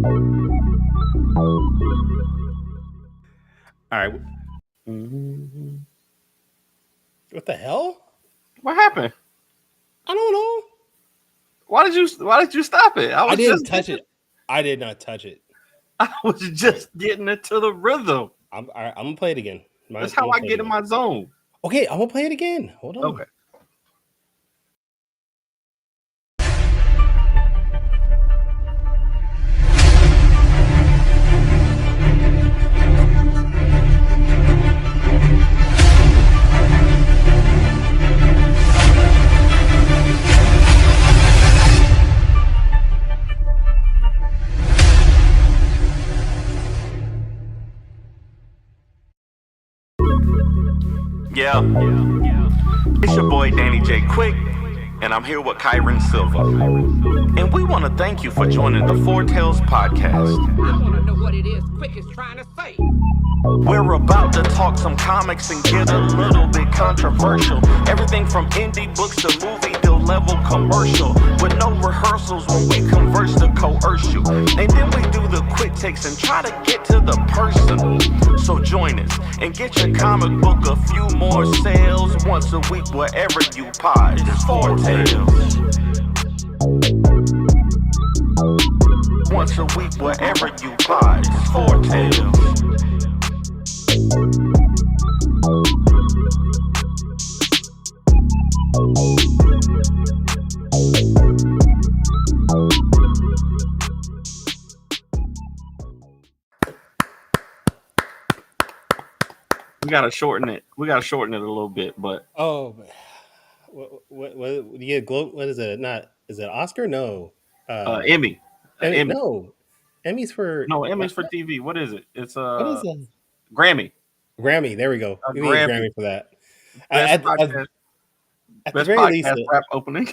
All right. Mhm. What the hell? What happened? I don't know. Why did you stop it? I I was didn't just touch getting it. I did not touch it. I was just getting into the rhythm. I'm gonna play it again. That's I'm how gonna I play it get in again. my zone. Okay, I'm gonna play it again. Hold on. Okay. Yeah. It's your boy Danny J. Quick, and I'm here with Kyron Silva. And we want to thank you for joining the Four Tales podcast. I want to know what it is Quick is trying to say. We're about to talk some comics and get a little bit controversial. Everything from indie books to movie deal level commercial. With no rehearsals when we converse to coerce you. And then we do the quick takes and try to get to the personal. So join us and get your comic book a few more sales once a week wherever you pod. It's Four Tales. Once a week wherever you pod. It's Four Tales. We gotta shorten it. We gotta shorten it a little bit, but Oh, what you get? What is it? Not is it Oscar? No. Emmy, Emmy? Emmy. No. Emmy's for No, Emmy's for TV. What is it? It's what is it? Grammy. Grammy. There we go. A We need a Grammy. Grammy for that. Best At, at, podcast. at the Best very least, podcast rap opening.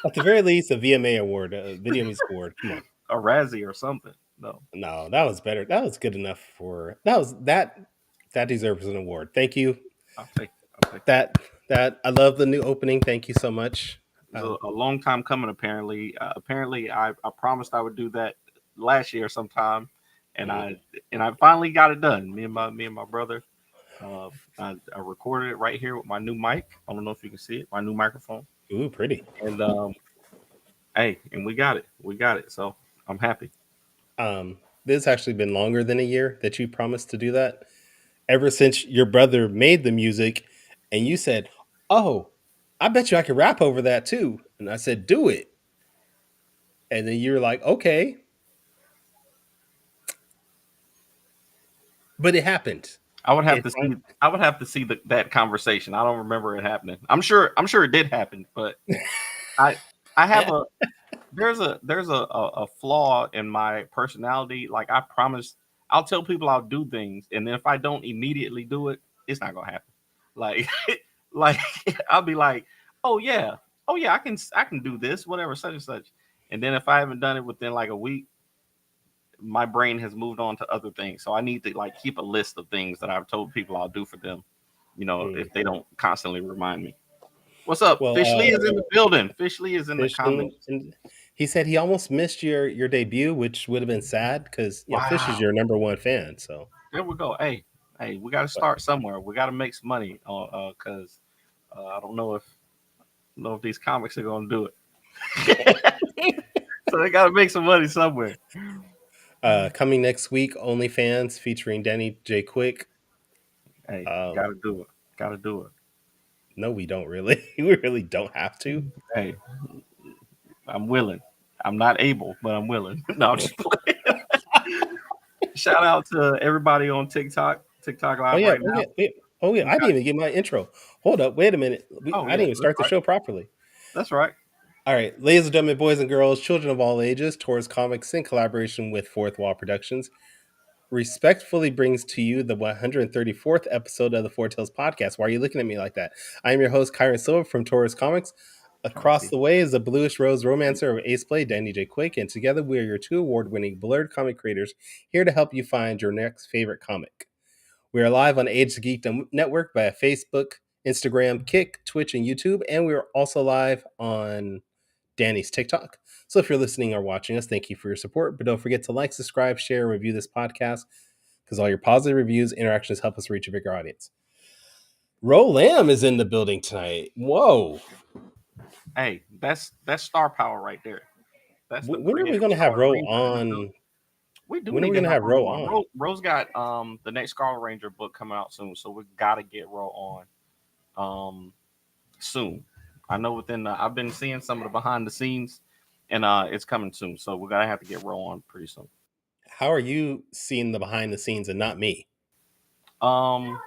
at the very least, a VMA award, a Video Music Award. Come on. A Razzie or something. No. No, that was better. That was good enough for that deserves an award. Thank you. I'll take That I love the new opening. Thank you so much. It's a long time coming. Apparently, I promised I would do that last year sometime, and I finally got it done. Me and my brother. I recorded it right here with my new mic. I don't know if you can see it. My new microphone. Ooh, pretty. And hey, and we got it. We got it. So I'm happy. This has actually been longer than a year that you promised to do that. Ever since your brother made the music, and you said, "Oh, I bet you I could rap over that too," and I said, "Do it," and then you were like, "Okay," but it happened. I would have It to see. I would have to see that conversation. I don't remember it happening. I'm sure. I'm sure it did happen, but I I have a there's a flaw in my personality. Like I promise, I'll tell people I'll do things, and then if I don't immediately do it, it's not gonna happen. Like like I'll be like, oh yeah, I can do this, whatever, such and such. And then if I haven't done it within like a week, my brain has moved on to other things. So I need to like keep a list of things that I've told people I'll do for them. If they don't constantly remind me. What's up? well, Fish Lee is in the building. Fish Lee is in the Fish, and, comments. and he said he almost missed your debut, which would have been sad because Fish is Wow. your number one fan. So, There we go. Hey, we got to but start somewhere. We got to make some money, because I don't know if these comics are gonna do it. So they got to make some money somewhere. coming next week, OnlyFans featuring Danny J. Quick. Hey, got Um, to do it. Got to do it. no, we don't really. We really don't have to. Hey, I'm willing. I'm not able, but I'm willing. No, I'm just playing. Shout out to everybody on TikTok Oh Live yeah, right oh now. yeah, wait, oh yeah. We I didn't got, even get my intro. Hold up, wait a minute. oh I didn't yeah, even that's start the right. show properly. That's right. All right, ladies and gentlemen, boys and girls, children of all ages, Taurus Comics in collaboration with Fourth Wall Productions respectfully brings to you the 134th episode of the Four Tales podcast. Why are you looking at me like that? I am your host, Kyron Silva from Taurus Comics. Trying to Across see. the way is the bluish rose romancer of Ace Play, Danny J. Quick, and together we are your two award-winning blurred comic creators here to help you find your next favorite comic. We are live on Age of Geekdom Network via Facebook, Instagram, Kick, Twitch, and YouTube, and we are also live on Danny's TikTok. So if you're listening or watching us, thank you for your support. But don't forget to like, subscribe, share, and review this podcast because all your positive reviews, interactions help us reach a bigger audience. Ro Lamb is in the building tonight. Whoa. Hey, that's star power right there. That's the When are we creative going to have Scarlet Ro Ranger in the building. on? We do When are need we to going to have have Ro Ro on. on? Ro's got the next Scarlet Ranger book coming out soon, so we gotta get Ro on soon. I know I've been seeing some of the behind the scenes, and it's coming soon, so we're gonna have to get Ro on pretty soon. How are you seeing the behind the scenes and not me? Um,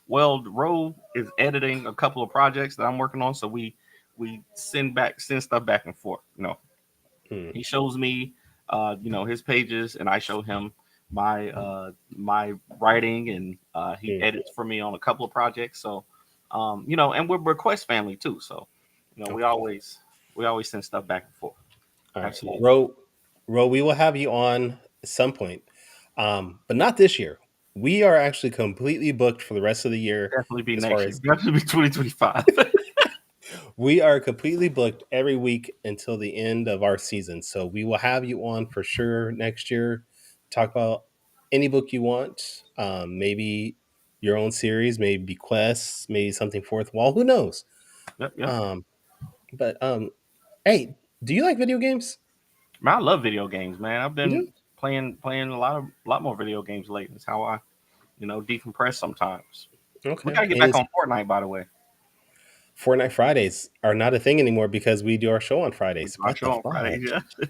well, Ro is editing a couple of projects that I'm working on, so we send stuff back and forth. Hmm. He shows me, his pages, and I show him my writing, and he Hmm. edits for me on a couple of projects. So, and we're Request family too. So, we Okay. always send stuff back and forth. All right. Absolutely, Ro, we will have you on at some point, but not this year. We are actually completely booked for the rest of the year. definitely be As far next year. as Definitely be 2025. we are completely booked every week until the end of our season. So we will have you on for sure next year. Talk about any book you want, maybe your own series, maybe quests, maybe something fourth wall. Who knows? Yep, yep. Um, but hey, do you like video games? Man, I love video games, man. I've You been do? playing a lot more video games lately. It's how I, decompress sometimes. We Okay. gotta get back Is on Fortnite, by the way. Fortnite Fridays are not a thing anymore because we do our show on Fridays. Our What the show on Friday, fuck? yeah.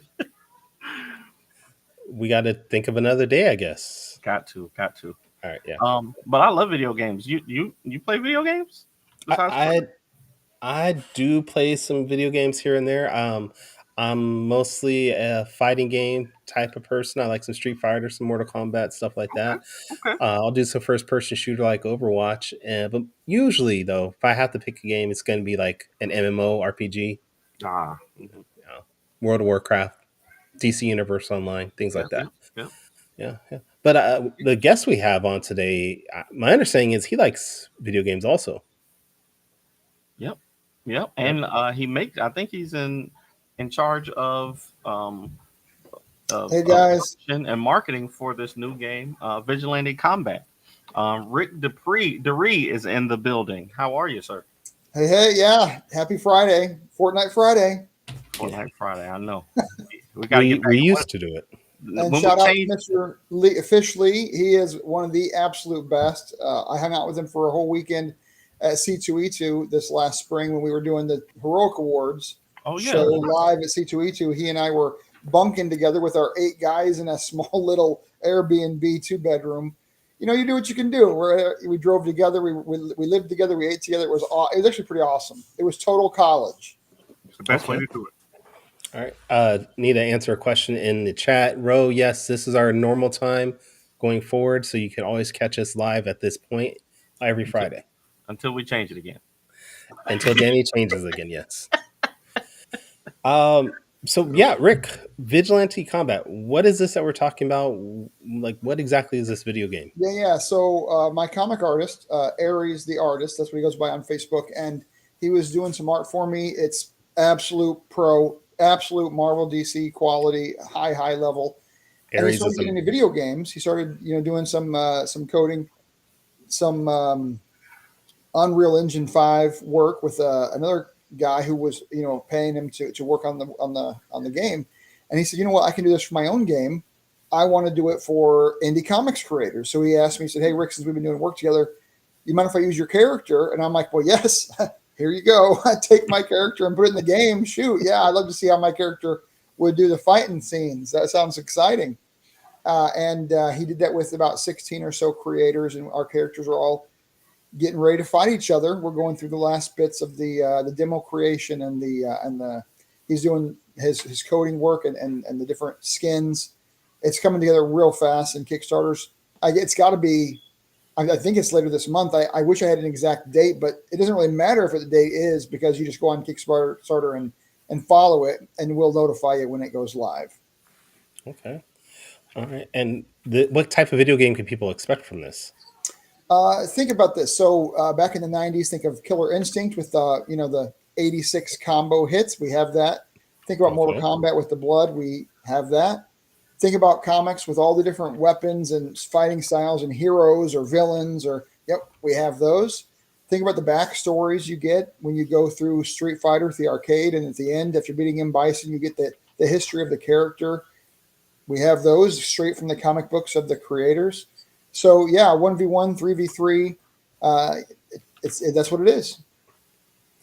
We got to think of another day, I guess. Got to. All right, yeah. But I love video games. You play video games I, besides I Fortnite? I do play some video games here and there. I'm mostly a fighting game type of person. I like some Street Fighter, some Mortal Kombat, stuff like Okay, that. okay. I'll do some first person shooter like Overwatch. But usually, though, if I have to pick a game, it's going to be like an MMO RPG, Mhm. you know, World of Warcraft, DC Universe Online, things Yep, like that. yep, yep, Yeah, yeah. But the guest we have on today, my understanding is he likes video games also. yep, yep. Yep. And I think he's in charge Hey of guys, production and marketing for this new game, Vigilante Combat. Rick Duree is in the building. How are you, sir? hey, yeah, happy Friday, Fortnite Friday, Yeah. Fortnite Friday. I know. We got to We get back we to used to do it. and when we shout out to change. Mr. Lee, Fish Lee. He is one of the absolute best. I hung out with him for a whole weekend at C2E2 this last spring when we were doing the Heroic Awards Oh yeah, show that's right. live at C2E2. He and I were bunking together with our 8 guys in a small little Airbnb 2 bedroom. You do what you can do. We drove together. We lived together. We ate together. It was actually pretty awesome. It was total college. It's the best way Okay. to do it. All right. Need to answer a question in the chat. Ro, yes, this is our normal time going forward, so you can always catch us live at this point every until, Friday until we change it again. until Danny changes again. Yes. Um. So yeah, Rick, Vigilante Combat. What is this that we're talking about? Like, what exactly is this video game? Yeah. So my comic artist, Aries the artist, that's what he goes by on Facebook, and he was doing some art for me. It's absolute pro, absolute Marvel DC quality, high level. And he Aries started is getting a into video games. He started, doing some coding, some Unreal Engine 5 work with another guy who was, paying him to work on the game. And he said, you know what, I can do this for my own game. I want to do it for indie comics creators. So he asked me, he said, hey Rick, since we've been doing work together, you mind if I use your character? And I'm like, well, yes, here you go. I take my character and put it in the game. Shoot, yeah, I'd love to see how my character would do the fighting scenes. That sounds exciting. And he did that with about 16 or so creators, and our characters are all getting ready to fight each other. We're going through the last bits of the demo creation and the he's doing his coding work and the different skins. It's coming together real fast. And Kickstarter's, it's got to be. I think it's later this month. I wish I had an exact date, but it doesn't really matter if the date is because you just go on Kickstarter and follow it, and we'll notify you when it goes live. okay. All right. And what type of video game can people expect from this? Think about this. So back in the '90s, think of Killer Instinct with the 86 combo hits. We have that. Think about Mortal Okay. Kombat with the blood. We have that. Think about comics with all the different weapons and fighting styles and heroes or villains or yep, we have those. Think about the backstories you get when you go through Street Fighter at the arcade, and at the end, if you're beating M Bison, you get the history of the character. We have those straight from the comic books of the creators. So yeah, 1v1, 3v3, that's what it is.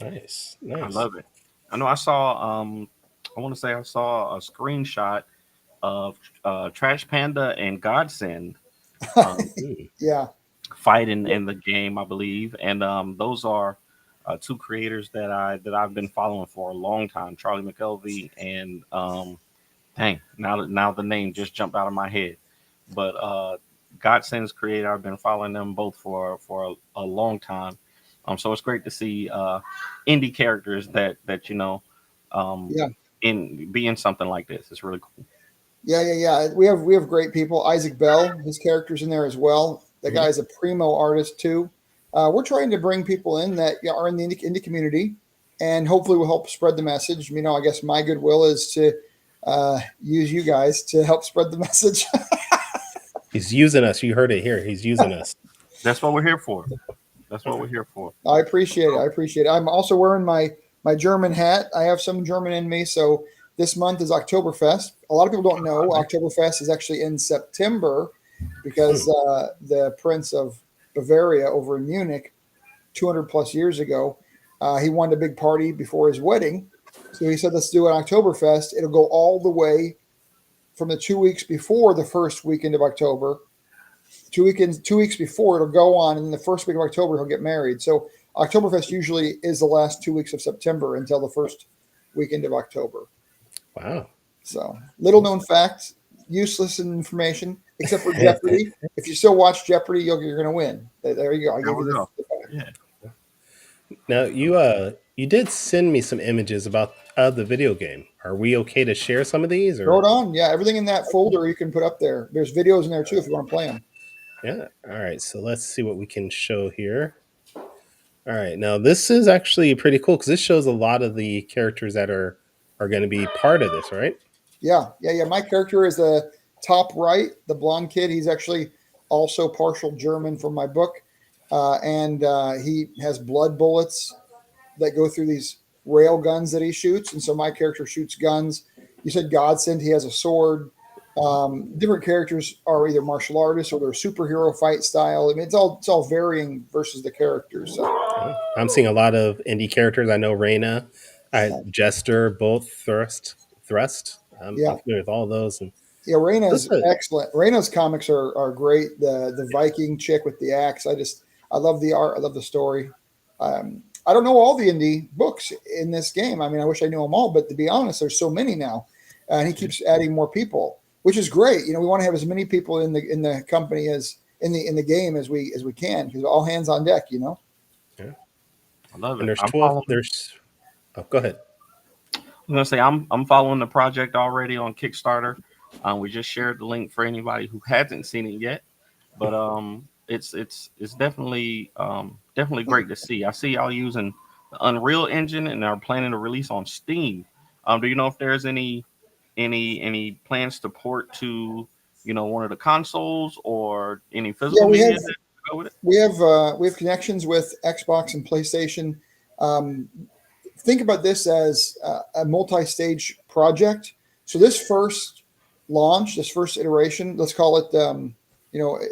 Nice. I Nice. love it. I know I saw I want to say I saw a screenshot of Trash Panda and Godsend um, Hmm. Yeah, fighting in the game, I believe, and those are two creators that I've been following for a long time, Charlie McKelvey and dang, now the name just jumped out of my head, but Godsend's creator, I've been following them both for a long time. So it's great to see indie characters that um, yeah, in being something like this. It's really cool. yeah. We have great people. Isaac Bell, his character's in there as well. That Mhm. guy's a primo artist too. We're trying to bring people in that are in the indie community, and hopefully will help spread the message. You know, I guess my goodwill is to use you guys to help spread the message. He's using us. You heard it here. He's using us. That's what we're here for. That's what we're here for. I appreciate it. I appreciate it. I'm also wearing my German hat. I have some German in me. So this month is Oktoberfest. A lot of people don't know Oktoberfest is actually in September because the Prince of Bavaria over in Munich, 200 plus years ago, he wanted a big party before his wedding. So he said, let's do an Oktoberfest. It'll go all the way from the 2 weeks before the first weekend of October 2 weeks before it'll go on, and in the first week of October he'll get married. So Oktoberfest usually is the last 2 weeks of September until the first weekend of October. Wow. So little known fact, useless information, except for Jeopardy. If you still watch Jeopardy, you're going to win. There you go. I There gave we you go. the fact. Yeah. Now you did send me some images about the video game. Are we okay to share some of these Throw or it on. Yeah, everything in that folder you can put up there. There's videos in there too if you want to play them. yeah? All right, so let's see what we can show here. All right, now this is actually pretty cool because this shows a lot of the characters that are going to be part of this, right? Yeah. My character is the top right, the blonde kid. He's actually also partial German from my book. And he has blood bullets that go through these rail guns that he shoots. And so my character shoots guns. You said Godsend, he has a sword. Different characters are either martial artists or they're superhero fight style. I mean, it's all varying versus the characters. So Yeah. I'm seeing a lot of indie characters. I know Reina, Jester, both Thrust. I'm yeah, familiar with all those. And yeah, this Reina's excellent. Reina's comics are great. The Viking chick with the axe. I love the art. I love the story. I don't know all the indie books in this game. I mean, I wish I knew them all, but to be honest, there's so many now, and he keeps adding more people, which is great. You know, we want to have as many people in the company as in the game as we can because all hands on deck. You know. yeah. I love And it. there's 12. There's oh, go ahead. I'm gonna say I'm following the project already on Kickstarter. We just shared the link for anybody who hasn't seen it yet, but it's definitely great to see. I see y'all using the Unreal Engine and are planning to release on Steam. Do you know if there's any plans to port to one of the consoles or any Yeah, physical media that go with it? we have connections with Xbox and PlayStation. Um, think about this as a multi-stage project. So this first launch, this first iteration, let's call it,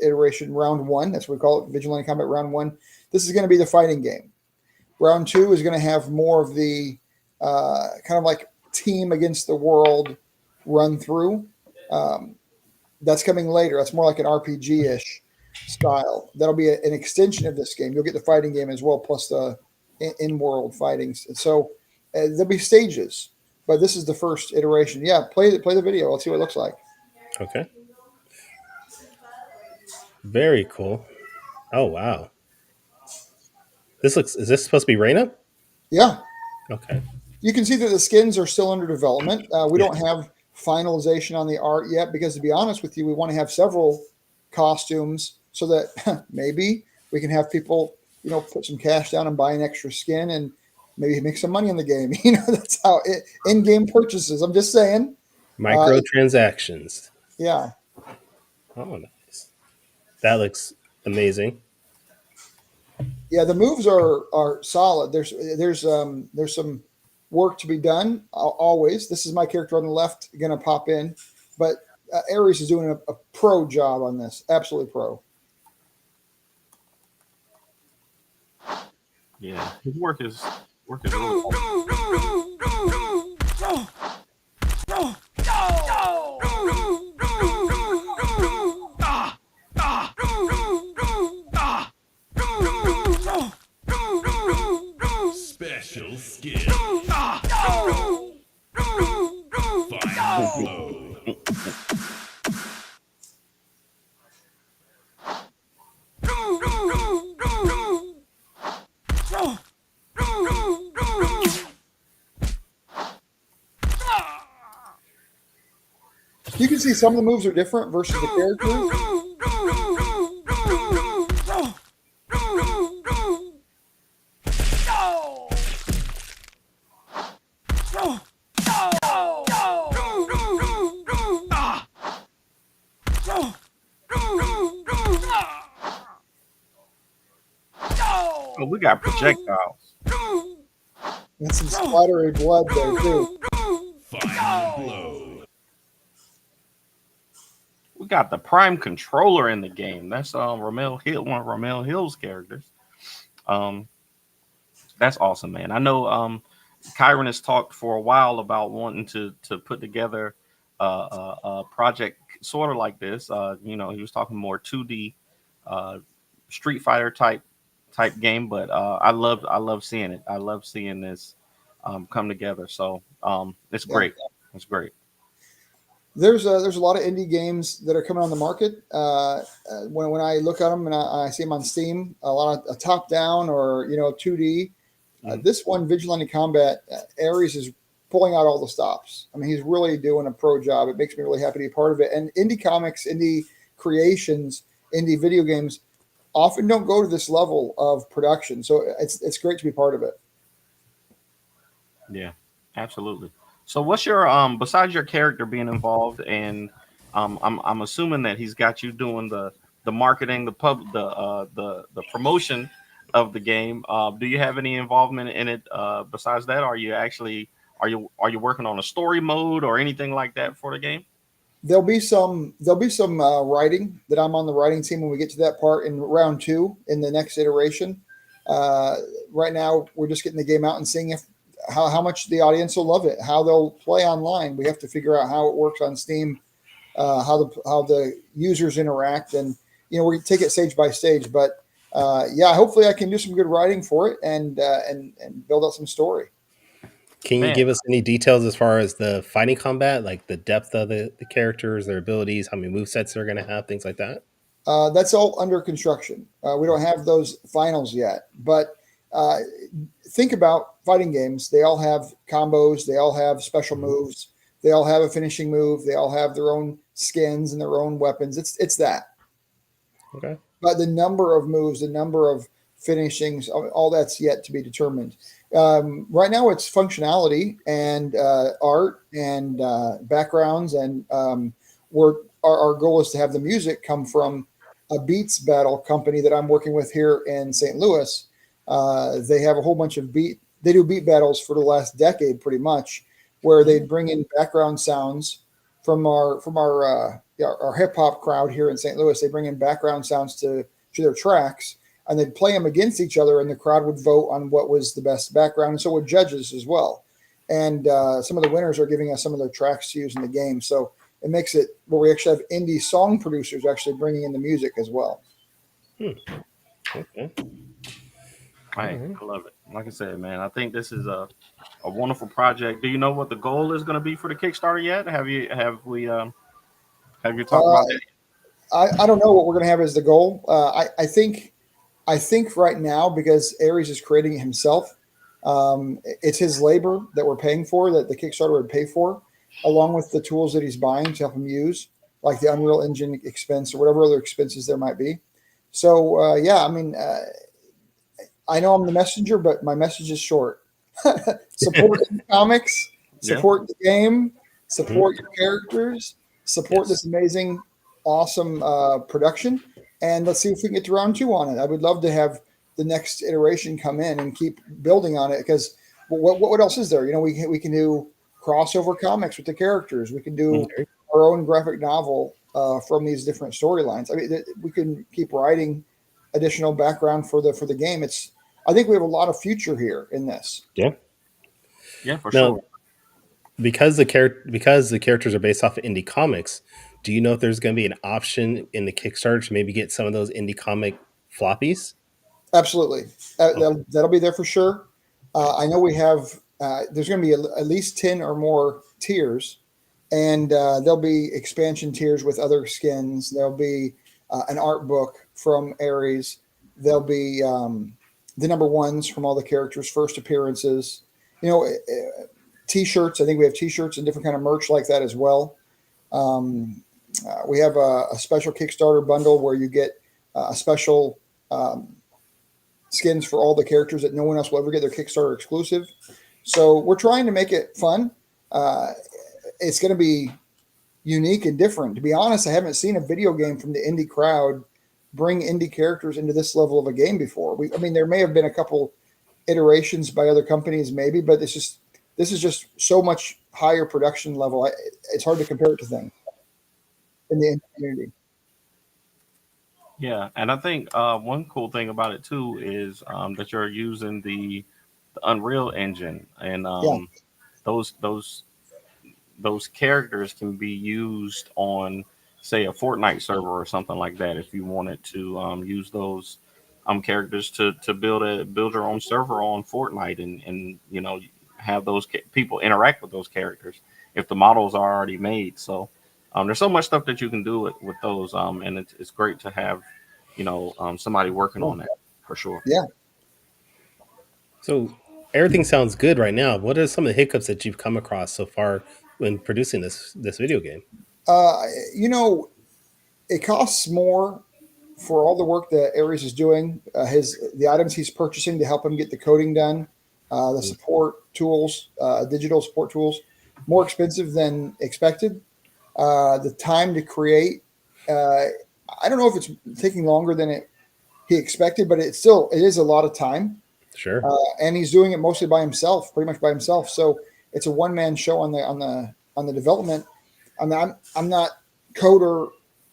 iteration round one. That's what we call it, Vigilante Combat round one. This is going to be the fighting game. Round two is going to have more of the kind of like team against the world run through. That's coming later. That's more like an RPG-ish style. That'll be an extension of this game. You'll get the fighting game as well, plus the in-world fighting. So there'll be stages, but this is the first iteration. Yeah, play the video. Let's see what it looks like. Okay. Very cool. Oh wow. Is this supposed to be Reina? Yeah, Okay. you can see that the skins are still under development. We don't Yes. have finalization on the art yet because, to be honest with you, we want to have several costumes so that maybe we can have people, put some cash down and buy an extra skin, and maybe make some money in the game. That's how in-game purchases. I'm just saying. Microtransactions. Yeah. Oh, nice. That looks amazing. Yeah, the moves are solid. There's some work to be done always. This is my character on the left going to pop in, but Ares is doing a pro job on this. Absolutely pro. Yeah, his work is really Special skill. Final blow. You can see some of the moves are different versus the characters. Oh, we got projectiles. And some splattery blood there too. Final blow. We got the Prime controller in the game. That's Ramel Hill, one of Ramel Hill's characters. That's awesome, man. I know Kyron has talked for a while about wanting to put together a project sort of like this. He was talking more 2D Street Fighter type game, but I love seeing it. I love seeing this come together. So it's great. It's great. There's a lot of indie games that are coming on the market. When I look at them and I see them on Steam, a lot of top down or 2D. This one, Vigilante Combat, Ares is pulling out all the stops. I mean, he's really doing a pro job. It makes me really happy to be part of it. And indie comics, indie creations, indie video games often don't go to this level of production. So it's great to be part of it. Yeah, absolutely. So what's your besides your character being involved, and I'm assuming that he's got you doing the marketing, the promotion of the game. Do you have any involvement in it besides that? Are you working on a story mode or anything like that for the game? There'll be some writing that I'm on the writing team when we get to that part in round 2 in the next iteration. Right now, we're just getting the game out and seeing how much the audience will love it, how they'll play online. We have to figure out how it works on Steam, how the users interact, and we take it stage by stage. But hopefully I can do some good writing for it and build out some story. Can you give us any details as far as the fighting combat, like the depth of the characters, their abilities, how many movesets they're going to have, things like that? That's all under construction. We don't have those finals yet, but think about fighting games. They all have combos. They all have special moves. They all have a finishing move. They all have their own skins and their own weapons. It's that. Okay. But the number of moves, the number of finishings, all that's yet to be determined. Right now, it's functionality and art and backgrounds, and our goal is to have the music come from a beats battle company that I'm working with here in St. Louis. They have a whole bunch of they do beat battles for the last decade, pretty much, where they bring in background sounds from our hip hop crowd here in St. Louis. They bring in background sounds to their tracks, and they'd play them against each other, and the crowd would vote on what was the best background, and so would judges as well. And some of the winners are giving us some of their tracks to use in the game. So it makes it where we actually have indie song producers actually bringing in the music as well. Okay. I love it. Like I said, man, I think this is a wonderful project. Do you know what the goal is going to be for the Kickstarter yet? Have you talked about it? I don't know what we're going to have as the goal. I think right now, because Ares is creating it himself, it's his labor that we're paying for, that the Kickstarter would pay for, along with the tools that he's buying to help him use, like the Unreal Engine expense or whatever other expenses there might be. So, I know I'm the messenger, but my message is short. support the comics, Yeah. support the game, support your characters, support Yes. this amazing, awesome production, and let's see if we can get to round 2 on it. I would love to have the next iteration come in and keep building on it because what else is there? You know, we can do crossover comics with the characters. We can do Okay. our own graphic novel from these different storylines. I mean, we can keep writing additional background for the game. I think we have a lot of future here in this. Yeah. Yeah, for Now, sure. because the characters are based off of indie comics, do you know if there's going to be an option in the Kickstarter to maybe get some of those indie comic floppies? Absolutely, that'll be there for sure. I know we have. There's going to be at least 10 or more tiers, and there'll be expansion tiers with other skins. There'll be an art book from Ares. There'll be the number ones from all the characters' first appearances. You know, T-shirts. I think we have T-shirts and different kind of merch like that as well. We have a special Kickstarter bundle where you get a special skins for all the characters that no one else will ever get. Their Kickstarter exclusive. So we're trying to make it fun. It's going to be unique and different. To be honest, I haven't seen a video game from the indie crowd bring indie characters into this level of a game before. I mean, there may have been a couple iterations by other companies, maybe, but this is just so much higher production level. It's hard to compare it to things in the indie community. Yeah, and I think one cool thing about it too is that you're using the Unreal Engine, and those characters can be used on, say, a Fortnite server or something like that. If you wanted to use those characters to build your own server on Fortnite, and you know, have those people interact with those characters if the models are already made. So there's so much stuff that you can do with those, and it's great to have, you know, somebody working on that for sure. Yeah. So everything sounds good right now. What are some of the hiccups that you've come across so far when producing this video game? You know, it costs more for all the work that Ares is doing. The items he's purchasing to help him get the coding done, the support tools, digital support tools, more expensive than expected. The time to create, I don't know if it's taking longer than he expected, but it is a lot of time. Sure. And he's doing it mostly by himself, pretty much by himself. So it's a one-man show on the development. I'm not coder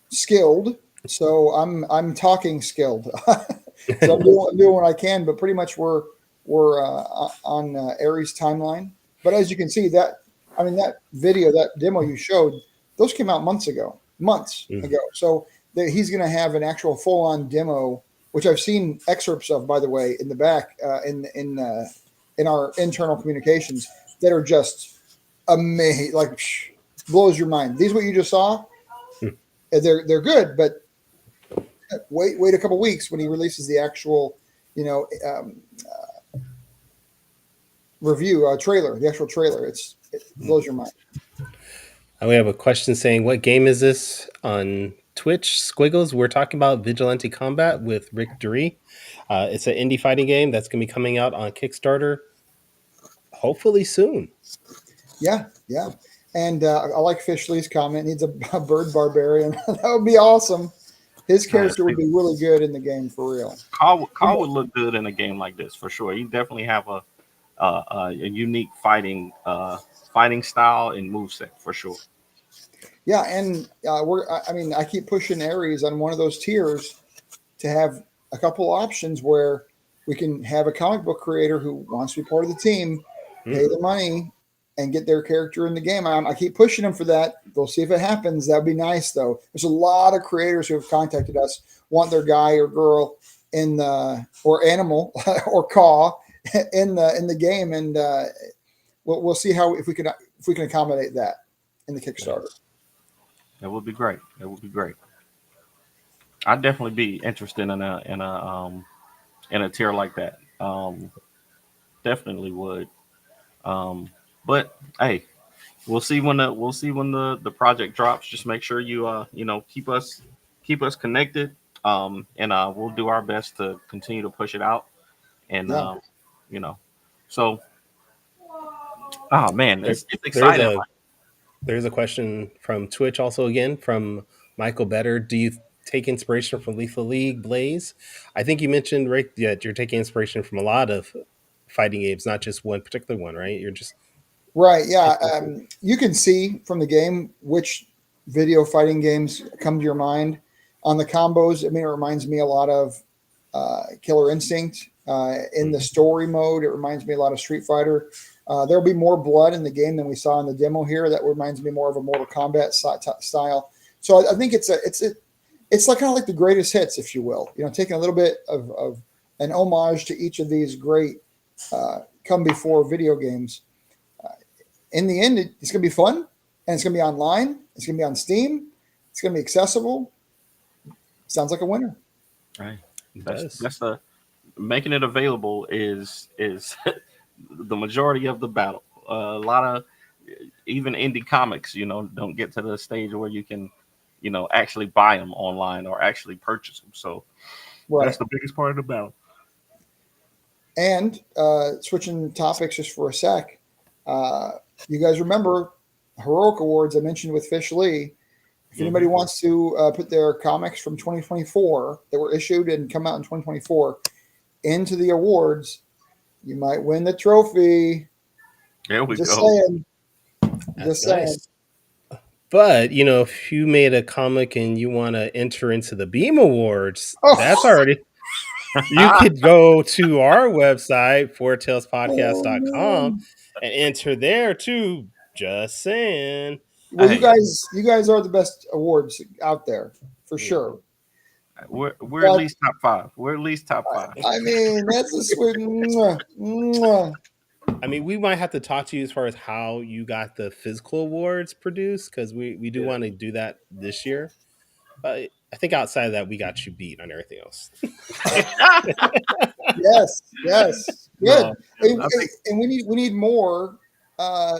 skilled, so I'm talking skilled. So I'm doing what I can, but pretty much we're on Ares' timeline. But as you can see, that video, that demo you showed, those came out months ago. So he's going to have an actual full-on demo, which I've seen excerpts of, by the way, in the back in our internal communications, that are just amazing, like blows your mind. These what you just saw, they're good, but wait a couple weeks when he releases the actual, review trailer, the actual trailer. It blows your mind. We have a question saying, what game is this on Twitch? Squiggles, we're talking about Vigilante Combat with Rick Duree. It's an indie fighting game that's going to be coming out on Kickstarter hopefully soon. Yeah. And I like Fishley's comment. Needs a bird barbarian. That would be awesome. His character would be really good in the game for real. Carl would look good in a game like this for sure. He definitely have a unique fighting style and moveset for sure. Yeah, and I keep pushing Ares on one of those tiers to have a couple options where we can have a comic book creator who wants to be part of the team, pay the money, and get their character in the game. I keep pushing them for that. We'll see if it happens. That'd be nice, though. There's a lot of creators who have contacted us, want their guy or girl or animal or caw in the game, and we'll see if we can accommodate that in the Kickstarter. That would be great. I'd definitely be interested in a tier like that. Definitely would. But hey, we'll see when the project drops. Just make sure you keep us connected. And we'll do our best to continue to push it out. And so Oh man, There, it's there's exciting. a there's a question from Twitch also again from Michael Better. Do you take inspiration from Lethal League, Blaze? I think you mentioned right that you're taking inspiration from a lot of fighting games, not just one particular one, right? You're just Right. Yeah. You can see from the game which video fighting games come to your mind. On the combos, I mean, it reminds me a lot of Killer Instinct. In the story mode, it reminds me a lot of Street Fighter. There'll be more blood in the game than we saw in the demo here. That reminds me more of a Mortal Kombat style. So I think it's like kind of like the greatest hits, if you will. You know, taking a little bit of an homage to each of these great come before video games. In the end, it's going to be fun, and it's going to be online. It's going to be on Steam. It's going to be accessible. Sounds like a winner. Right. it That's does. that's the making it available is the majority of the battle. A lot of even indie comics, don't get to the stage where you can, actually buy them online or actually purchase them. So Right. that's the biggest part of the battle. And switching topics just for a sec, you guys remember Heroic Awards I mentioned with Fish Lee. If anybody wants to put their comics from 2024 that were issued and come out in 2024 into the awards, you might win the trophy. There we Just go. saying. That's Just saying. nice. But if you made a comic and you want to enter into the Beam Awards, that's Oh, already you could go to our website, oh fourtailspodcast.com, man. and enter there too. Just saying. Well, you Hey, guys are the best awards out there for sure. we're at But least top five. We're at least top five. I mean, that's a sweet. Mwah, mwah. I mean, we might have to talk to you as far as how you got the physical awards produced because we do Yeah. want to do that this year. But I think outside of that, we got you beat on everything else. Yes, yes, good. No, And, I think and we need more uh,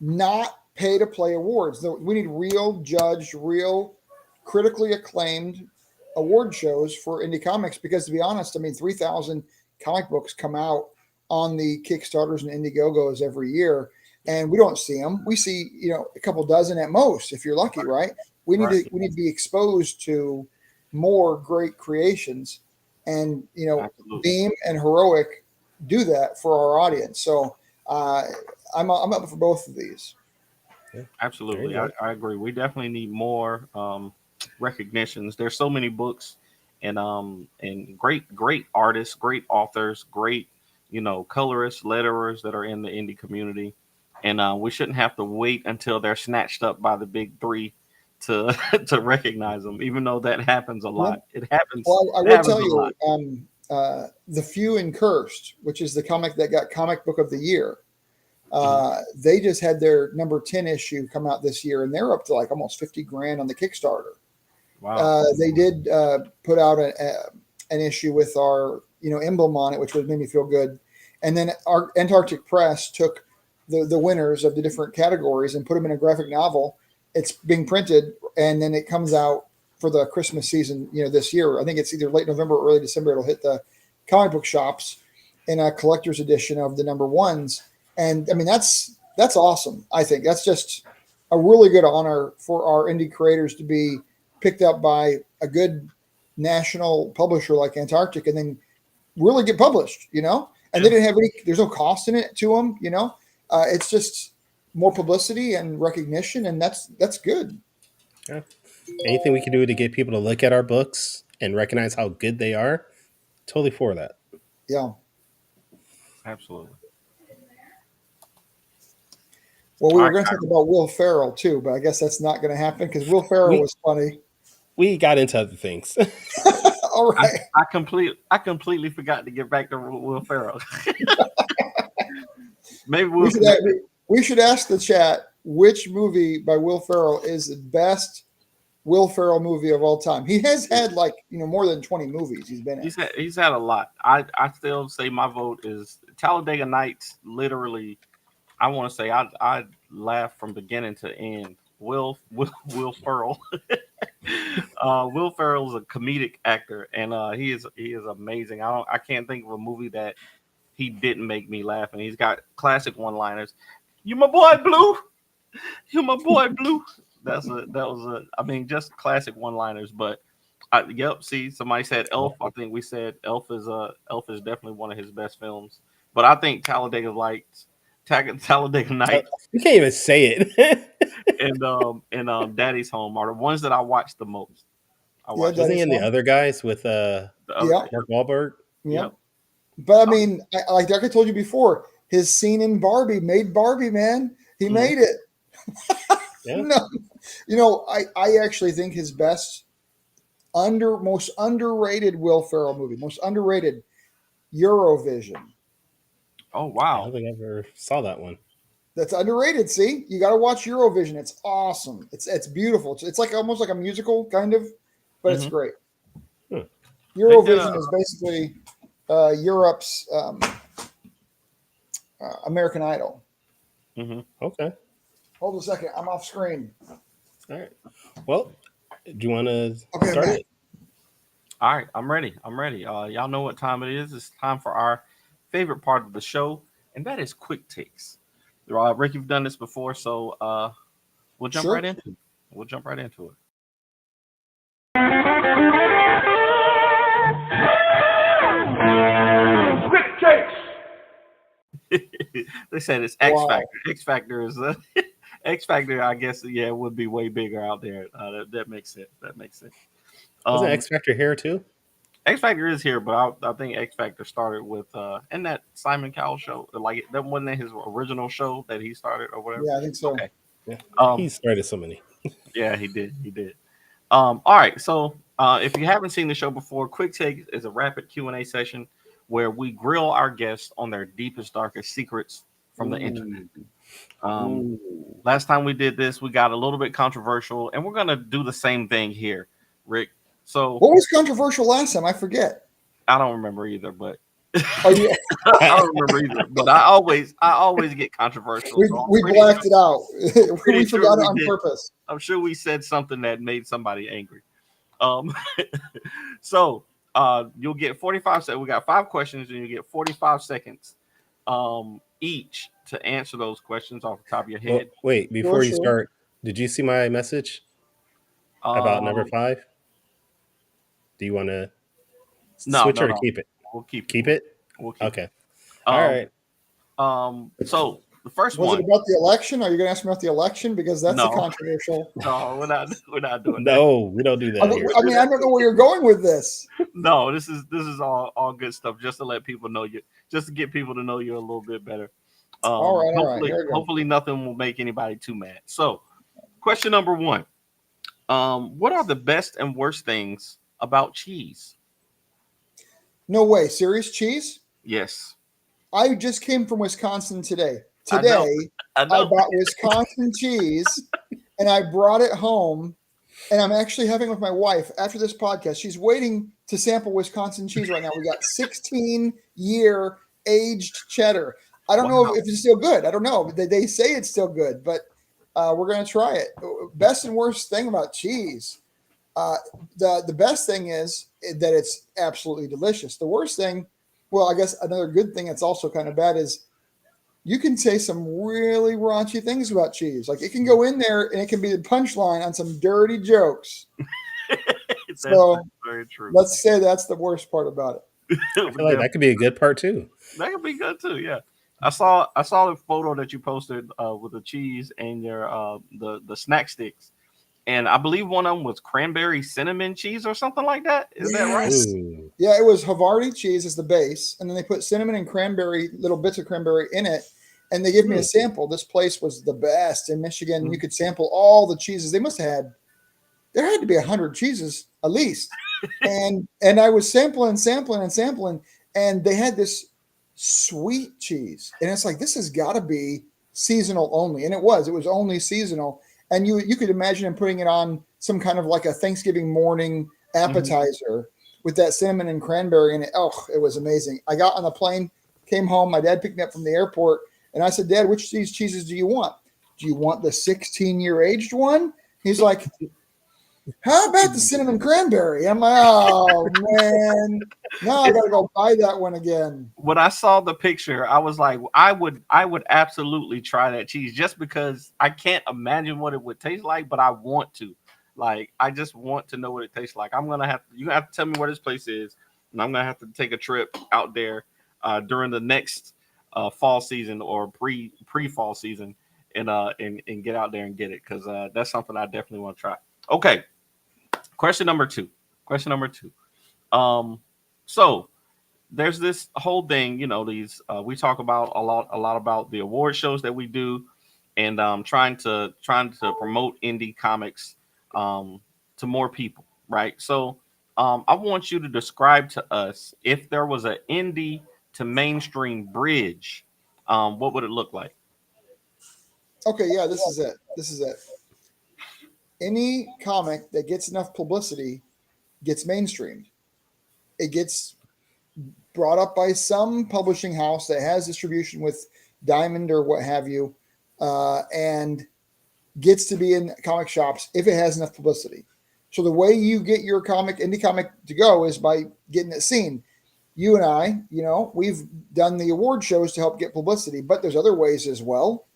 not pay to play awards. We need real judged, real critically acclaimed award shows for indie comics. Because to be honest, I mean, 3,000 comic books come out on the Kickstarters and Indiegogos every year, and we don't see them. We see a couple dozen at most, if you're lucky, right? right. We need to be exposed to more great creations, and Absolutely. Beam and Heroic do that for our audience. So I'm up for both of these. Yeah, Absolutely. there you I agree. We definitely need more recognitions. There's so many books and great artists, great authors, great, colorists, letterers that are in the indie community. And we shouldn't have to wait until they're snatched up by the big three to to recognize them, even though that happens a Yeah. lot. It happens. Well, I It will happens tell a you, lot. The Few and Cursed, which is the comic that got Comic Book of the Year, Mhm. they just had their number 10 issue come out this year, and they're up to like almost 50 grand on the Kickstarter. Wow. They did put out an issue with our emblem on it, which made me feel good. And then our Antarctic Press took the winners of the different categories and put them in a graphic novel. It's being printed, and then it comes out for the Christmas season. This year, I think it's either late November or early December. It'll hit the comic book shops in a collector's edition of the number ones. And I mean, that's awesome. I think that's just a really good honor for our indie creators to be picked up by a good national publisher like Antarctic, and then really get published. And they didn't have there's no cost in it to them. It's just more publicity and recognition, and that's good. go. Yeah. Anything we can do to get people to look at our books and recognize how good they are, totally for that. Yeah. Absolutely. Well, we were I, going to I talk about Will Ferrell too, but I guess that's not going to happen because Will Ferrell We was funny. we got into other things. All I, right. I completely forgot to get back to Will Ferrell. Maybe We should, we should ask the chat which movie by Will Ferrell is the best Will Ferrell movie of all time. He has had more than 20 movies he's been in. he's had a lot. I still say my vote is Talladega Nights. Literally, I want to say I laughed from beginning to end. Will Ferrell. Will Ferrell's a comedic actor, and he is amazing. I can't think of a movie that he didn't make me laugh, and he's got classic one-liners. You my boy Blue. You my boy Blue. I mean, just classic one-liners. But yep. See, somebody said Elf. I think we said Elf is definitely one of his best films. But I think Talladega Nights, You can't even say it. and Daddy's Home are the ones that I watch the most. I Yeah, watch Wasn't he Daddy's in the Home. other guys with the other. Yeah. Mark Wahlberg? Yeah. Yep. But I mean, like I told you before, his scene in Barbie made Barbie, man. He Mhm. made it. Yeah. No, I actually think his best most underrated Will Ferrell movie, most underrated Eurovision. Oh I wow. don't think I ever saw that one. That's underrated. See, you got to watch Eurovision. It's awesome. It's beautiful. It's like almost like a musical kind of, but it's Mhm. great. Hmm. Eurovision is basically Europe's American Idol. Mm-hmm. Okay. Hold a second. I'm off screen. All right. Well, do you want to Okay, start Matt. it? All right, I'm ready. Y'all know what time it is. It's time for our favorite part of the show, and that is quick takes. Rick, you've done this before, so we'll jump Sure. right into it. We'll jump right into Quick takes. it. They said it's X Wow. Factor. X Factor is X Factor. I guess it would be way bigger out there. That makes sense. That makes sense. Wasn't X Factor here too? X Factor is here, but I think X Factor started with in that Simon Cowell show. Like that wasn't his original show that he started or whatever. Yeah, I think so. Okay. Yeah. He started so many. Yeah, he did. He did. All right. So if you haven't seen the show before, Quick Take is a rapid Q&A session where we grill our guests on their deepest, darkest secrets from the internet. Last time we did this, we got a little bit controversial, and we're gonna do the same thing here, Rick. So What was controversial last time? I forget. I don't remember either, but Oh, yeah. I don't remember either. But I always get controversial. So We blacked it out. pretty We sure forgot we it on did. purpose. I'm sure we said something that made somebody angry. So you'll get 45 seconds. We got 5 questions, and you get 45 seconds each to answer those questions off the top of your Well, head. wait, before you Sure. start, did you see my message about number 5? Do you want to switch or keep it? We'll keep Keep it? We'll keep Okay. it. All right. So the first Was one. it about the election? Are you going to ask me about the election? Because that's No. a controversial. No, we're not doing No, we don't do that I here. mean, I don't know where you're going with this. that. No, this is all good stuff just to let people know you, just to get people to know you a little bit better. All right. Hopefully, Here we go. hopefully nothing will make anybody too mad. So, question number 1. What are the best and worst things about cheese? No way. Serious cheese? Yes. I just came from Wisconsin today. I know. Today, I I know. bought Wisconsin cheese and I brought it home. And I'm actually having it with my wife after this podcast. She's waiting to sample Wisconsin cheese right now. We got 16-year aged cheddar. I don't know if it's still good. I don't know. They say it's still good, but we're going to try it. Best and worst thing about cheese. The best thing is that it's absolutely delicious. The worst thing, well, I guess another good thing that's also kind of bad is you can say some really raunchy things about cheese. Like it can go in there and it can be the punchline on some dirty jokes. So very true. let's say that's the worst part about it. I feel like that could be a good part too. That could be good too. Yeah, I saw the photo that you posted with the cheese and your the snack sticks, and I believe one of them was cranberry cinnamon cheese or something like that. Is that right? Yes. Ooh. Yeah, it was Havarti cheese as the base, and then they put cinnamon and cranberry, little bits of cranberry in it, and they gave me a sample. This place was the best in Michigan. You could sample all the cheeses. They must have had, there had to be 100 cheeses at least. and I was sampling, and they had this sweet cheese. And it's like, this has got to be seasonal only. And it was only seasonal. And you could imagine them putting it on some kind of like a Thanksgiving morning appetizer with that cinnamon and cranberry in it. Oh, it was amazing. I got on the plane, came home. My dad picked me up from the airport. And I said, Dad, which of these cheeses do you want? Do you want the 16-year aged one? He's like, How about the cinnamon cranberry? I'm like, oh man, now I gotta go buy that one again. When I saw the picture, I was like, I would absolutely try that cheese just because I can't imagine what it would taste like, but I want to. Like, I just want to know what it tastes like. You have to tell me where this place is, and I'm gonna have to take a trip out there during the next fall season or pre fall season, and get out there and get it because that's something I definitely want to try. Okay, question number two. Question number two. Um, so there's this whole thing, these we talk about a lot about the award shows that we do, and trying to promote indie comics to more people, right? So I want you to describe to us if there was an indie to mainstream bridge, what would it look like? Okay, yeah, this is it. This is it. Any comic that gets enough publicity gets mainstreamed. It gets brought up by some publishing house that has distribution with Diamond or what have you, and gets to be in comic shops if it has enough publicity. So the way you get your indie comic to go is by getting it seen. You and I, we've done the award shows to help get publicity, but there's other ways as well.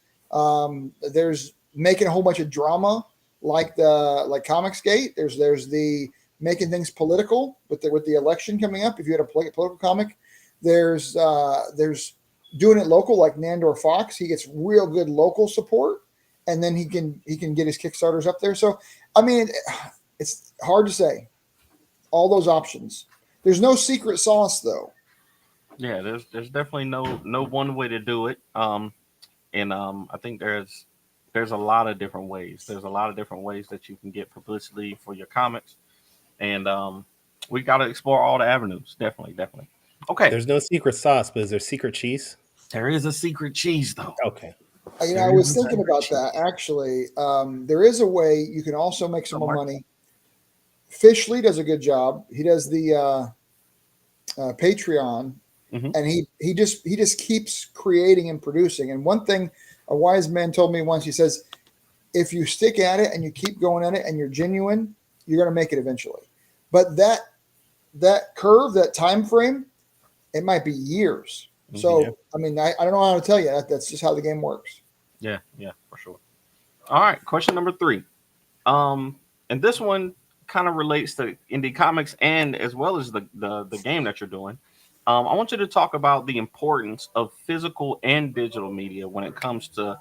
There's making a whole bunch of drama like Comicsgate. There's the making things political with the election coming up. If you had a political comic, there's doing it local like Nandor Fox. He gets real good local support, and then he can get his Kickstarters up there. So I mean, it's hard to say. All those options. There's no secret sauce though. Yeah, there's definitely no one way to do it. And I think there's a lot of different ways. There's a lot of different ways that you can get publicity for your comics, and we got to explore all the avenues. Definitely, definitely. Okay, There's no secret sauce, but is there secret cheese? there is a secret cheese though. Okay. I was thinking about that actually. There is a way you can also make some more money. Fishley does a good job. He does the Patreon, and he just keeps creating and producing. And one thing a wise man told me once, he says, if you stick at it and you keep going at it and you're genuine, you're going to make it eventually. But that curve, that time frame, it might be years. So I mean, I don't know how to tell you that. That's just how the game works. Yeah, for sure. All right, question number 3. And this one kind of relates to indie comics and as well as the game that you're doing. I want you to talk about the importance of physical and digital media when it comes to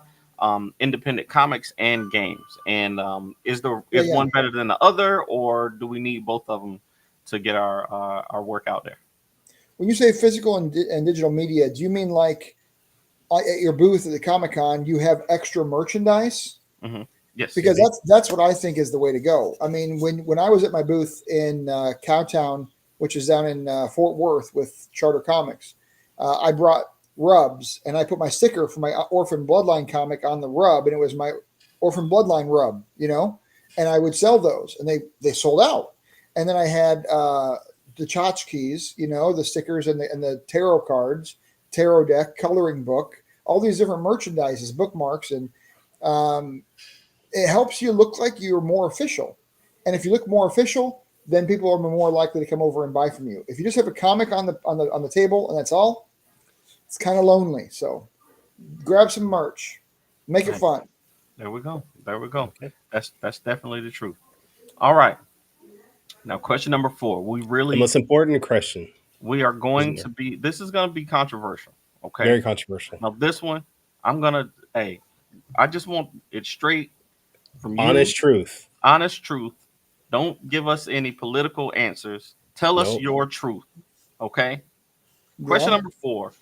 independent comics and games. And is one better than the other, or do we need both of them to get our work out there? When you say physical and digital media, do you mean like at your booth at the Comic-Con, you have extra merchandise? Mm-hmm. Yes, because that's what I think is the way to go. I mean, when I was at my booth in Cowtown, which is down in Fort Worth with Charter Comics, I brought rubs and I put my sticker for my Orphan Bloodline comic on the rub, and it was my Orphan Bloodline rub, and I would sell those, and they sold out. And then I had the tchotchkes, the stickers and the tarot cards, tarot deck, coloring book, all these different merchandises, bookmarks, and it helps you look like you're more official. And if you look more official, then people are more likely to come over and buy from you. If you just have a comic on the table and that's all, it's kind of lonely. So grab some merch, make it fun. There we go. Okay. That's definitely the truth. All right. Now, question number 4. The most important question. We are going to be. This is going to be controversial. Okay. Very controversial. Now, this one, I just want it straight from you. Honest truth. Honest truth. Don't give us any political answers. Tell us your truth. Okay. Yeah. Question number 4.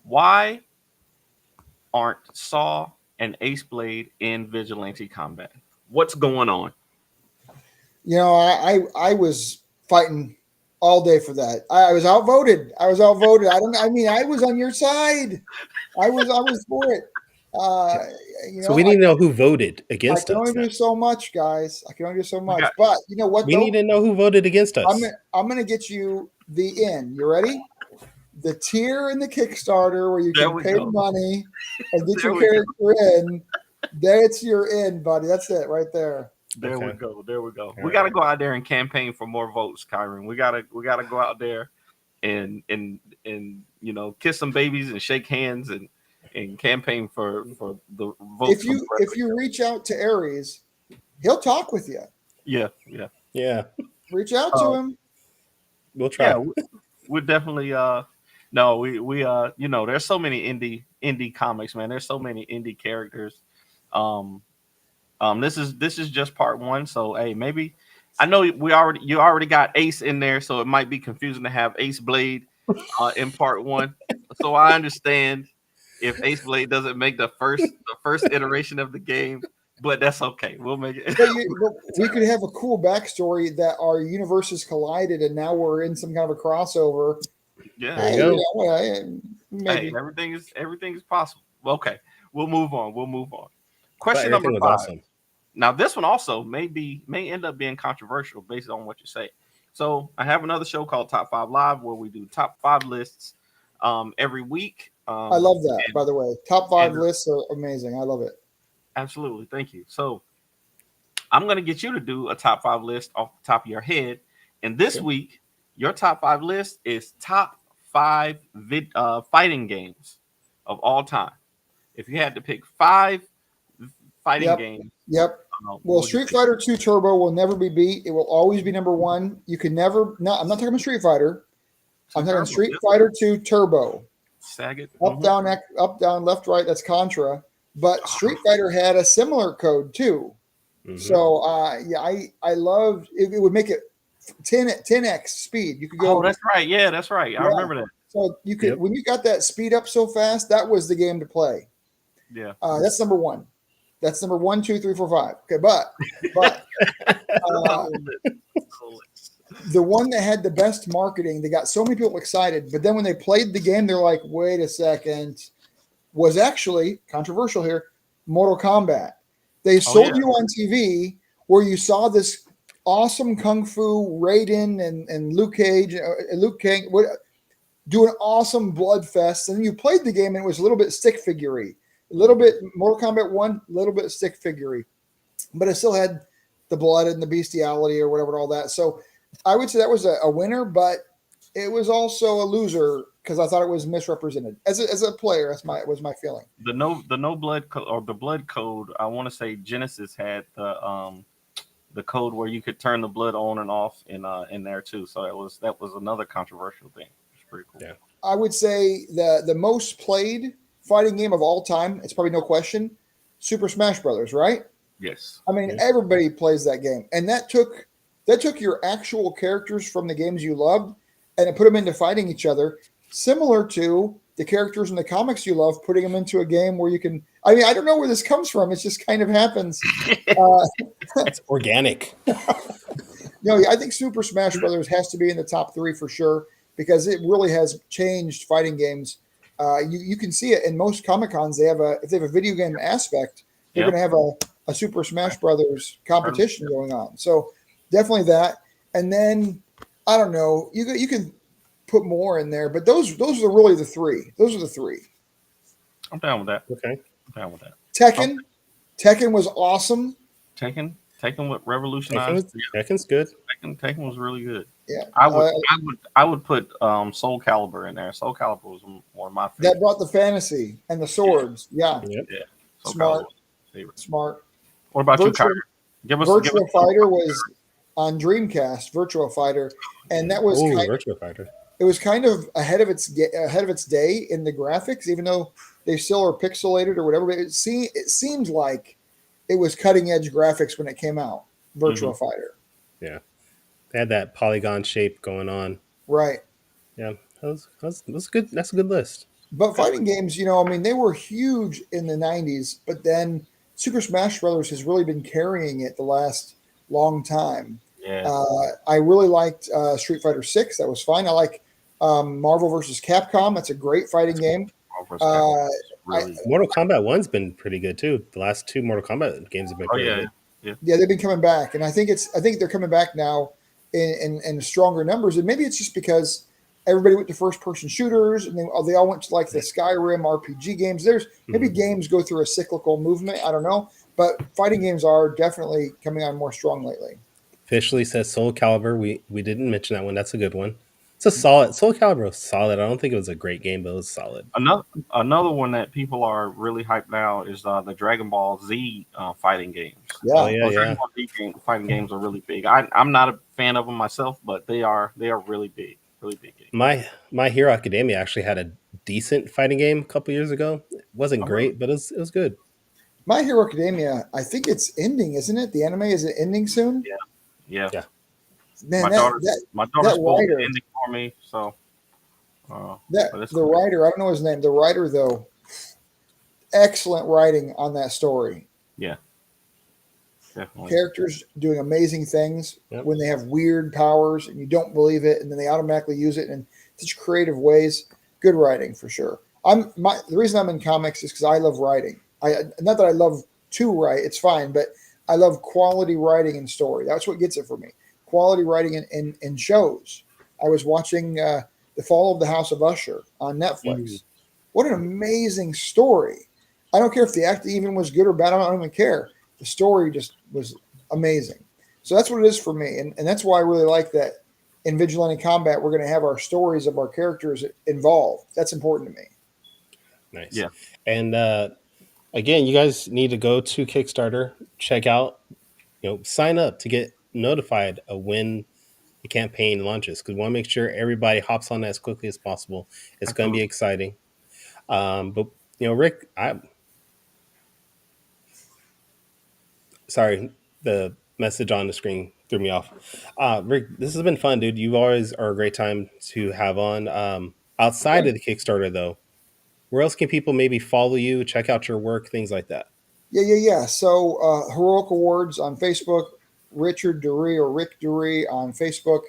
Why aren't Saw and Ace Blade in Vigilante Combat? What's going on? I was fighting all day for that. I was outvoted. I was on your side. I was for it. So we need to know who voted against us. I can only do so much, guys. I can only do so much. But you know what? We need to know who voted against us. I'm going to get you the in. You ready? The tier in the Kickstarter where you can pay money and get your character in. That's your in, buddy. That's it right there. There we Okay. go. There we go. We right. got to go out there and campaign for more votes, Kyron. We gotta go out there and kiss some babies and shake hands and campaign for the votes. If you reach out to Aries, he'll talk with you. Yeah. Yeah, Reach out to Uh, him. we'll yeah. try. We're definitely no, we there's so many indie comics, man. There's so many indie characters. Um, this is just part one. So hey, maybe I know you already got Ace in there, so it might be confusing to have Ace Blade in part one. So I understand if Ace Blade doesn't make the first iteration of the game, but that's okay. We'll make it. But we could have a cool backstory that our universes collided, and now we're in some kind of a crossover. Yeah. There you go. Maybe. Hey, everything is possible. Okay, we'll move on. But Question number everything was 5. awesome. Now, this one also may end up being controversial based on what you say. So, I have another show called Top 5 Live where we do top 5 lists every week. I love that, and- by the way. Top 5 and- lists are amazing. I love it. Absolutely, thank you. So, I'm going to get you to do a top 5 list off the top of your head. And this Okay. week, your top 5 list is top 5 fighting games of all time. If you had to pick 5 fighting Yep. games, Yep. what Well, would you Street pick? Fighter 2 Turbo will never be beat. It will always be number 1. You can never. No, I'm not talking about Street Fighter. I'm talking Turbo, Street yep. Fighter 2 Turbo. Saget. Up, down, left, right. That's Contra. But Street Fighter had a similar code too. Mhm. So yeah, I love it. It would make it 10x speed. You could go. Oh, that's right. Yeah, that's right. I Yeah. remember that. So you could Yep. when you got that speed up so fast, that was the game to play. Yeah. That's number 1. That's number 1, 2, 3, 4, 5. Okay, but the one that had the best marketing, they got so many people excited, but then when they played the game, they're like, wait a second, was actually controversial here, Mortal Kombat. They sold you on TV where you saw this awesome Kung Fu Raiden and Luke Cage, Luke King, do an awesome blood fest, and then you played the game and it was a little bit stick figure-y. A little bit Mortal Kombat 1, a little bit stick figure-y. But it still had the blood and the bestiality or whatever, all that. So I would say that was a winner, but it was also a loser because I thought it was misrepresented as a player. Was my feeling. The no blood or the blood code. I want to say Genesis had the code where you could turn the blood on and off in there too. So that was another controversial thing. It's pretty cool. Yeah. I would say the most played fighting game of all time. It's probably no question. Super Smash Brothers, right? Yes. I mean, Yeah. everybody plays that game, and that took your actual characters from the games you loved and it put them into fighting each other, similar to the characters in the comics you love, putting them into a game where you can. I mean, I don't know where this comes from. It just kind of happens. It's organic. I think Super Smash Brothers has to be in the top 3 for sure because it really has changed fighting games. You can see it in most Comic Cons. If they have a video game aspect, they're going to have a Super Smash Brothers competition going on. So definitely that. And then I don't know. You can put more in there, but those are really the 3. Those are the 3. I'm down with that. Okay. I'm down with that. Tekken was awesome. Tekken what revolutionized. Tekken's good. Tekken was really good. Yeah, I would put Soul Calibur in there. Soul Calibur was one of my favorites. that brought the fantasy and the swords. Yeah, Yep. Yeah. Soul Smart. Calibur was my favorite. smart. What about you, Kyrie? Virtua Fighter was on Dreamcast. Virtua Fighter, and that was Ooh, Virtua Fighter. it was kind of ahead of its day in the graphics, even though they still are pixelated or whatever. But it seemed like it was cutting edge graphics when it came out. Virtua Fighter, Yeah. They had that polygon shape going on. right? Yeah. That's good. That's a good list. But fighting games, I mean, they were huge in the '90s, but then Super Smash Brothers has really been carrying it the last long time. Yeah. I really liked Street Fighter 6. That was fine. I like Marvel vs. Capcom. That's a great fighting game. Really. Mortal Kombat 1's been pretty good too. The last 2 Mortal Kombat games have been Oh pretty yeah. good. Yeah, they've been coming back, and I think they're coming back now in stronger numbers. And maybe it's just because everybody went to first-person shooters, and they all went to like the Skyrim RPG games. There's maybe games go through a cyclical movement. I don't know, but fighting games are definitely coming on more strong lately. Officially says Soul Calibur. We didn't mention that one. That's a good one. It's a solid Soul Calibur was solid. I don't think it was a great game, but it was solid. Another one that people are really hyped now is the Dragon Ball Z fighting games. Yeah. Oh yeah, Dragon Ball Z fighting games are really big. I'm not a fan of them myself, but they are really big games. My Hero Academia actually had a decent fighting game a couple years ago. It wasn't great, but it was good. My Hero Academia, I think it's ending, isn't it? The anime, is it ending soon? Yeah. Man, my daughter's both writer, ending for me, so the writer, I don't know his name. The writer, though, excellent writing on that story. Yeah, definitely. Characters doing amazing things Yep. when they have weird powers and you don't believe it, and then they automatically use it in such creative ways. Good writing for sure. The reason I'm in comics is because I love writing. Not that I love to write; it's fine, but I love quality writing and story. That's what gets it for me. Quality writing in shows. I was watching The Fall of the House of Usher on Netflix. What an amazing story! I don't care if the acting even was good or bad. I don't even care. The story just was amazing. So that's what it is for me. And that's why I really like that in Vigilante Combat, we're going to have our stories of our characters involved. That's important to me. Nice. Yeah. And again, you guys need to go to Kickstarter, check out, sign up to get notified of when the campaign launches, because we want to make sure everybody hops on that as quickly as possible. It's going to be exciting. But Rick, sorry, the message on the screen threw me off. Rick, this has been fun, dude. You always are a great time to have on. Outside of the Kickstarter, though, where else can people maybe follow you, check out your work, things like that? Yeah. So Heroic Awards on Facebook, Richard Duree or Rick Duree on Facebook.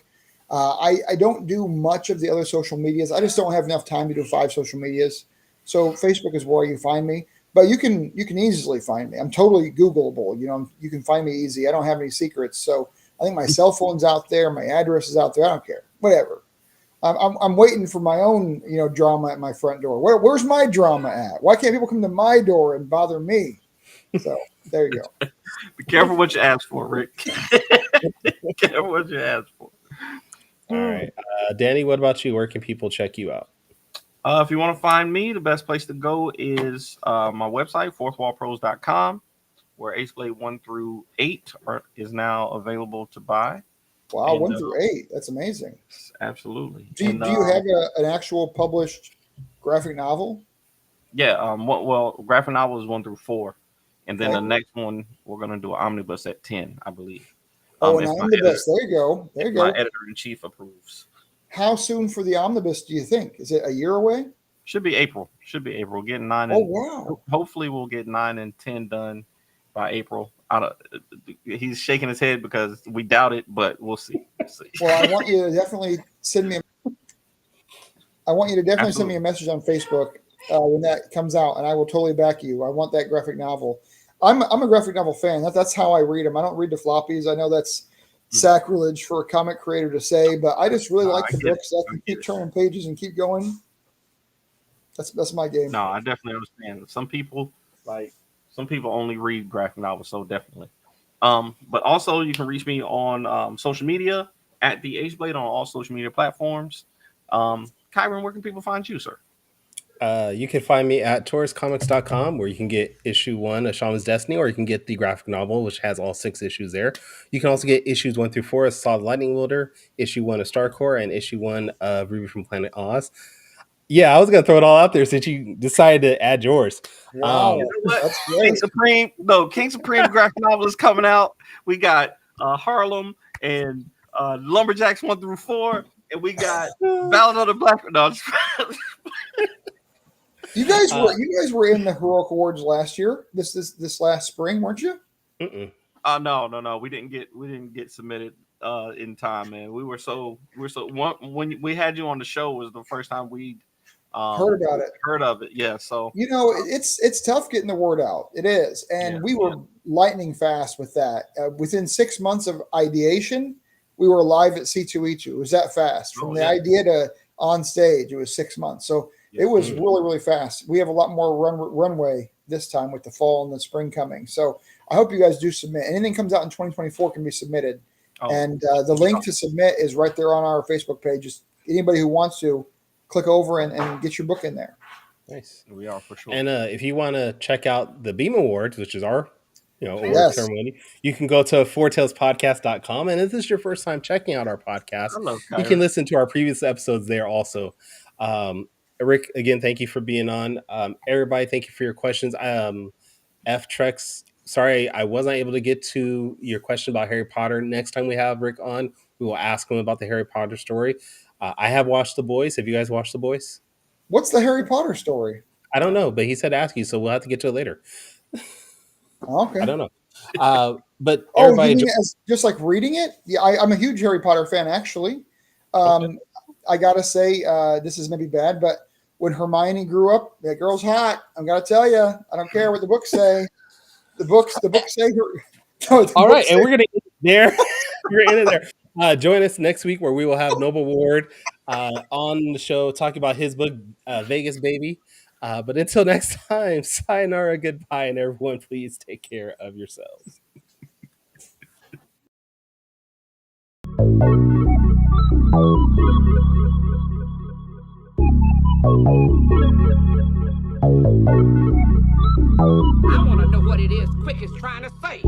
I don't do much of the other social medias. I just don't have enough time to do 5 social medias. So Facebook is where you find me. But you can easily find me. I'm totally Googleable. You can find me easy. I don't have any secrets. So I think my cell phone's out there. My address is out there. I don't care. Whatever. I'm waiting for my own drama at my front door. Where's my drama at? Why can't people come to my door and bother me? So there you go. Be careful what you ask for, Rick. Be careful what you ask for. All right. Danny, what about you? Where can people check you out? If you want to find me, the best place to go is my website, fourthwallpros.com, where Ace Blade 1 through 8 is now available to buy. Wow, 1 through 8. That's amazing. Absolutely. Do you have an actual published graphic novel? Yeah. Graphic novel is 1 through 4. And then the next one, we're going to do an omnibus at 10, I believe. An omnibus. There you go. My editor-in-chief approves. How soon for the omnibus do you think? Is it a year away? Should be April. Getting 9 and wow. Hopefully we'll get 9 and 10 done by April. He's shaking his head because we doubt it, but we'll see. Well, I want you to definitely send me a message on Facebook when that comes out, and I will totally back you. I want that graphic novel. I'm a graphic novel fan. That's how I read them. I don't read the floppies. I know that's sacrilege for a comic creator to say, but I just really like the books. I can keep turning pages and keep going. That's my game. No, I definitely understand. Some people only read graphic novels, so definitely. But also you can reach me on social media at the Ace Blade on all social media platforms. Kyron, where can people find you, sir? You can find me at tauruscomics.com, where you can get issue 1 of Shaman's Destiny, or you can get the graphic novel, which has all 6 issues there. You can also get issues 1 through 4 of Solid Lightning Wielder, issue 1 of Starcore, and issue 1 of Ruby from Planet Oz. Yeah, I was going to throw it all out there since you decided to add yours. Wow, that's great. King Supreme graphic novel is coming out. We got Harlem and Lumberjacks 1 through 4, and we got Ballad of the Black. No, You guys were in the Heroic Awards last year. This last spring, weren't you? No. We didn't get submitted in time, man. When we had you on the show was the first time we heard about it. Heard of it, yeah. So it's tough getting the word out. It is, and we were lightning fast with that. Within 6 months of ideation, we were live at C2E2. It was that fast from the idea to on stage, it was 6 months. So it was really, really fast. We have a lot more runway this time with the fall and the spring coming. So I hope you guys do submit. Anything comes out in 2024 can be submitted. And the link to submit is right there on our Facebook page. Just anybody who wants to click over and get your book in there. Nice. We are for sure. And if you want to check out the Beam Awards, which is our award Yes. ceremony, you can go to fourtailspodcast.com. And if this is your first time checking out our podcast, Hello, you can listen to our previous episodes there also. Rick, again, thank you for being on. Everybody, thank you for your questions. F Trex, sorry, I wasn't able to get to your question about Harry Potter. Next time we have Rick on, we will ask him about the Harry Potter story. I have watched The Boys. Have you guys watched The Boys? What's the Harry Potter story? I don't know, but he said ask you, so we'll have to get to it later. Okay. I don't know. But Oh, everybody, you mean as just like reading it? Yeah, I'm a huge Harry Potter fan, actually. I gotta say, this is maybe bad, but when Hermione grew up, that girl's hot. I'm gonna tell you. I don't care what the books say. The books say her. No, all right, and we're gonna end it there. We're gonna end it there. Join us next week where we will have Noble Ward on the show talking about his book, Vegas Baby. But until next time, sayonara, goodbye, and everyone, please take care of yourselves. I want to know what it is quick is trying to say.